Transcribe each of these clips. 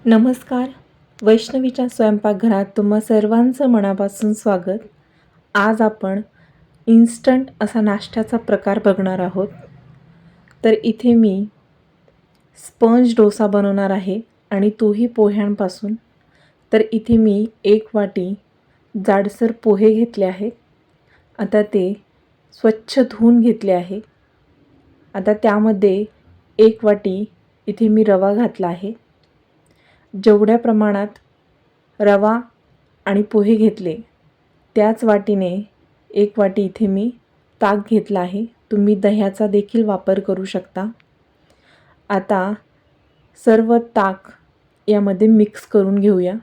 नमस्कार. वैष्णवीच्या स्वयंपाकघरात तुम्हा सर्वांचं मनापासून स्वागत. आज आपण इन्स्टंट असा नाश्त्याचा प्रकार बघणार आहोत. तर इथे मी स्पंज डोसा बनवणार आहे आणि तोही पोह्यांपासून. तर इथे मी 1 वाटी जाडसर पोहे घेतले आहेत. आता ते स्वच्छ धुवून घेतले आहे. आता त्यामध्ये 1 वाटी इथे मी रवा घातला आहे. जेवढ्या प्रमाणात रवा आणि पोहे घेतले त्याच वाटीने 1 वाटी इथे मी ताक घेतला आहे. तुम्ही दह्याचा देखील वापर करू शकता. आता सर्व ताक यामध्ये मिक्स करून घेऊया.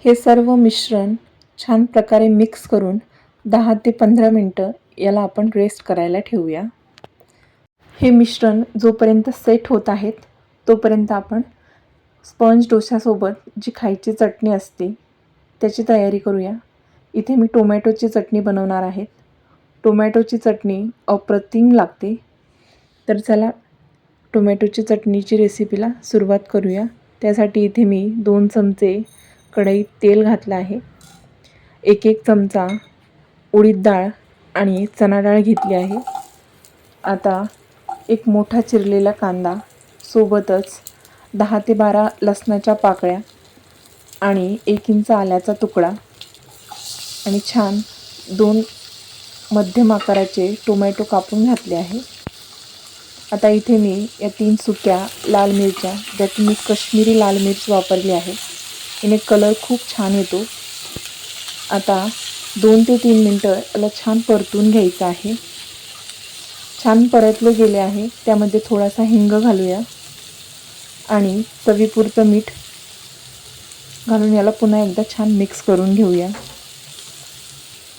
हे सर्व मिश्रण छान प्रकारे मिक्स करून 10 ते 15 मिनटं याला आपण रेस्ट करायला ठेवूया. हे मिश्रण जोपर्यंत सेट होत आहेत तोपर्यंत आपण स्पंज डोशासोबत जी खायची चटणी असते त्याची तयारी करूया. इथे मी टोमॅटोची चटणी बनवणार आहे. टोमॅटोची चटणी अप्रतिम लागते. तर चला टोमॅटोची चटणीची रेसिपीला सुरुवात करूया. त्यासाठी इथे मी 2 चमचे कढईत तेल घातलं आहे. 1 चमचा उडीद डाळ आणि चणा डाळ घेतली आहे. आता एक मोठा चिरलेला कांदा, सोबतच 10 ते 12 लसणाच्या पाकळ्या आणि 1 इंच आल्याचा तुकडा आणि छान 2 मध्यम आकाराचे टोमॅटो कापून घातले आहे. आता इथे मी या 3 सुक्या लाल मिरच्या, ज्यात मी काश्मीरी लाल मिर्च वापरली आहे, याने कलर खूप छान येतो. आता 2 ते 3 मिनटं याला छान परतून घ्यायचं आहे. छान परतले गेले आहे. त्यामध्ये थोडासा हिंग घालूया आणि चवीपुरतं मीठ घालून याला पुन्हा एकदा छान मिक्स करून घेऊया.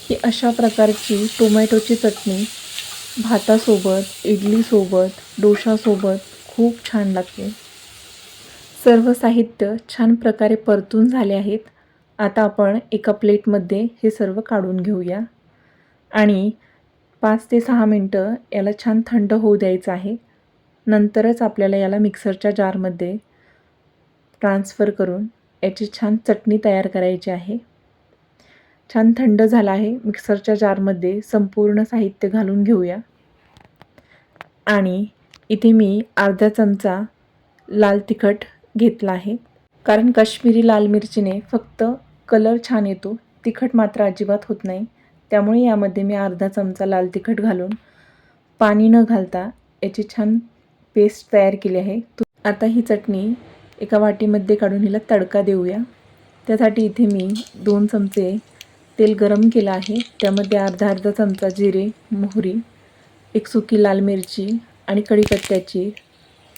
ही अशा प्रकारची टोमॅटोची चटणी भातासोबत, इडलीसोबत, डोशासोबत खूप छान लागते. सर्व साहित्य छान प्रकारे परतून झाले आहेत. आता आपण एका प्लेटमध्ये हे सर्व काढून घेऊया आणि 5 ते 6 मिनटं याला छान थंड होऊ द्यायचं आहे. नंतरच आपल्याला याला मिक्सरच्या जारमध्ये ट्रान्सफर करून याची छान चटणी तयार करायची आहे. छान थंड झाला आहे. मिक्सरच्या जारमध्ये संपूर्ण साहित्य घालून घेऊया आणि इथे मी अर्धा चमचा लाल तिखट घेतला आहे. कारण काश्मीरी लाल मिरचीने फक्त कलर छान येतो, तिखट मात्र अजिबात होत नाही. त्यामुळे यामध्ये मी अर्धा चमचा लाल तिखट घालून पाणी न घालता याची छान पेस्ट तयार केली आहे. आता ही चटणी एका वाटीमध्ये काढून हिला तडका देऊया. त्यासाठी इथे मी 2 चमचे तेल गरम केलं आहे. त्यामध्ये अर्धा चमचा जिरे, मोहरी, 1 सुकी लाल मिरची आणि कढीपत्त्याची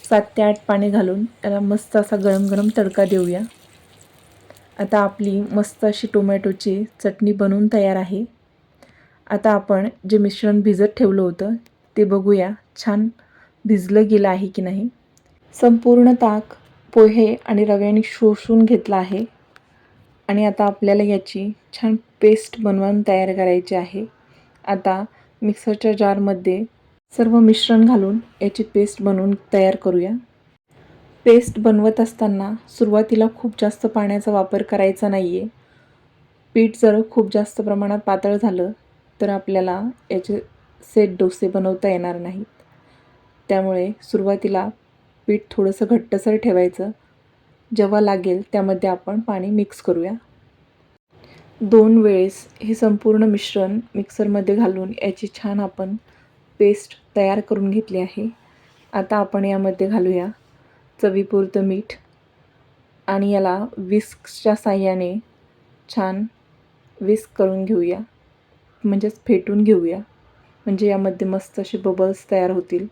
7 ते 8 पाने घालून याला मस्त असा गरम गरम तडका देऊया. आता आपली मस्त अशी टोमॅटोची चटणी बनवून तयार आहे. आता आपण जे मिश्रण भिजत ठेवलं होतं ते बघूया छान भिजलं गेलं आहे की नाही. संपूर्ण ताक पोहे आणि रव्याने शोषून घेतला आहे आणि आता आपल्याला याची छान पेस्ट बनवून तयार करायची आहे. आता मिक्सरच्या जारमध्ये सर्व मिश्रण घालून याची पेस्ट बनवून तयार करूया. पेस्ट बनवत असताना सुरुवातीला खूप जास्त पाण्याचा वापर करायचा नाही आहे. पीठ जर खूप जास्त प्रमाणात पातळ झालं तर आपल्याला याचे सेट डोसे बनवता येणार नाहीत. त्यामुळे सुरुवातीला पीठ थोडंसं घट्टसर ठेवायचं. जेव्हा लागेल त्यामध्ये आपण पाणी मिक्स करूया. 2 वेळेस हे संपूर्ण मिश्रण मिक्सरमध्ये घालून याची छान आपण पेस्ट तयार करून घेतली आहे. आता आपण यामध्ये घालूया चवीपुरतं मीठ आणि याला विस्कच्या साहाय्याने छान विस्क करून घेऊया, म्हणजेच फेटून घेऊया. म्हणजे यामध्ये मस्त असे बबल्स तयार होतील.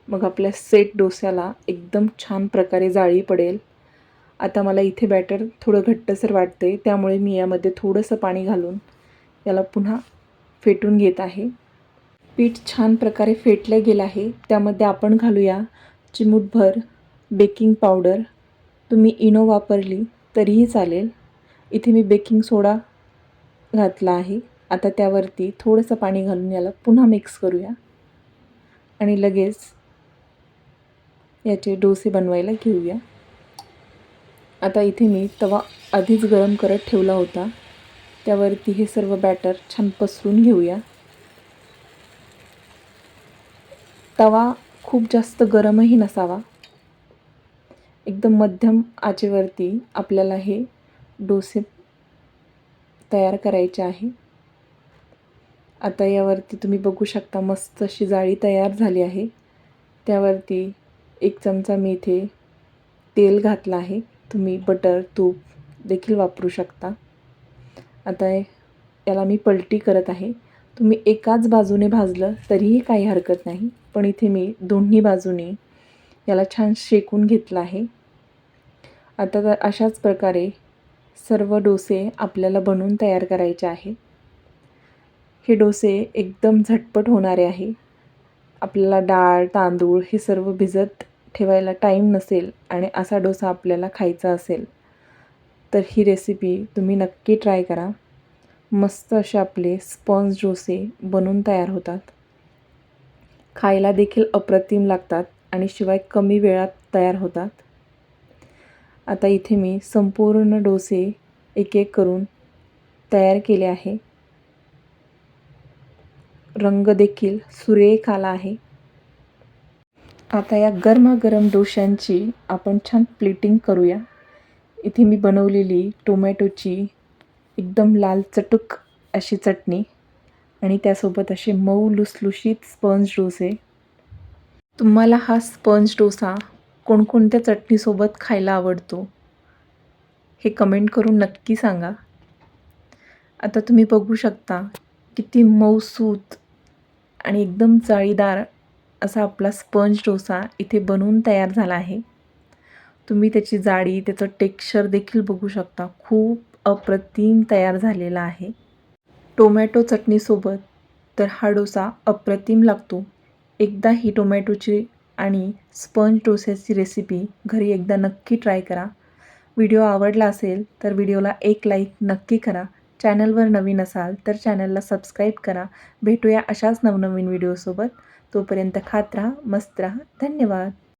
मग आपल्या सेट डोस्याला एकदम छान प्रकारे जाळी पडेल. आता मला इथे बॅटर थोडं घट्टसर वाटते, त्यामुळे मी यामध्ये थोडंसं पाणी घालून याला पुन्हा फेटून घेत आहे. पीठ छान प्रकारे फेटलं गेलं आहे. त्यामध्ये आपण घालूया चिमूटभर बेकिंग पावडर. तुम्ही इनो वापरली तरीही चालेल. इथे मी बेकिंग सोडा घातला आहे. आता त्यावरती थोडंसं पाणी घालून याला पुन्हा मिक्स करूया आणि लगेच याचे डोसे बनवायला घेऊया. आता इथे मी तवा आधीच गरम करत ठेवला होता. त्यावरती हे सर्व बॅटर छान पसरून घेऊया. तवा खूप जास्त गरमही नसावा. एकदम मध्यम आचेवरती आपल्याला हे डोसे तयार करायचे आहे. आता यावरती तुम्ही बघू शकता मस्त अशी जाळी तयार झाली आहे. त्यावरती 1 चमचा मी इथे तेल घातलं आहे. तुम्ही बटर, तूप देखील वापरू शकता. आता याला मी पलटी करत आहे. तुम्ही एकाच बाजूने भाजलं तरीही काही हरकत नाही, पण इथे मी दोन्ही बाजूने याला छान शेकून घेतलं आहे. आता तर अशाच प्रकारे सर्व डोसे आपल्याला बनवून तयार करायचे आहे. हे डोसे एकदम झटपट होणारे आहे. आपल्याला डाळ, तांदूळ हे सर्व भिजत ठेवायला टाईम नसेल आणि असा डोसा आपल्याला खायचा असेल, तर ही रेसिपी तुम्ही नक्की ट्राय करा. मस्त असे आपले स्पॉन्ज डोसे बनून तयार होतात. खायला देखील अप्रतिम लागतात आणि शिवाय कमी वेळात तयार होतात. आता इथे मी संपूर्ण डोसे एक एक करून तयार केले आहे. रंग देखील सुरेख आला आहे. आता या गरमागरम डोशांची आपण छान प्लेटिंग करूया. इथे मी बनवलेली टोमॅटोची एकदम लाल चटूक अशी चटणी आणि त्यासोबत असे मऊ लुसलुशीत स्पंज डोसे. तुम्हाला हा स्पंज डोसा कोणकोणत्या चटणीसोबत खायला आवडतो हे कमेंट करून नक्की सांगा. आता तुम्ही बघू शकता किती मऊसूत आणि एकदम जाळीदार असा आपला स्पंज डोसा इथे बनवून तयार झाला आहे. तुम्ही त्याची जाडी, त्याचं टेक्स्चर देखील बघू शकता. खूप अप्रतिम तयार झालेला आहे. टोमॅटो चटणीसोबत तर हा डोसा अप्रतिम लागतो. एकदा ही टोमॅटोची आणि स्पंज डोस्याची रेसिपी घरी एकदा नक्की ट्राय करा. व्हिडिओ आवडला असेल तर व्हिडिओला एक लाईक नक्की करा. चॅनलवर नवीन असाल तर चॅनलला सबस्क्राईब करा. भेटूया अशाच नवनवीन व्हिडिओसोबत. तोपर्यंत खात राहा, मस्त राहा. धन्यवाद.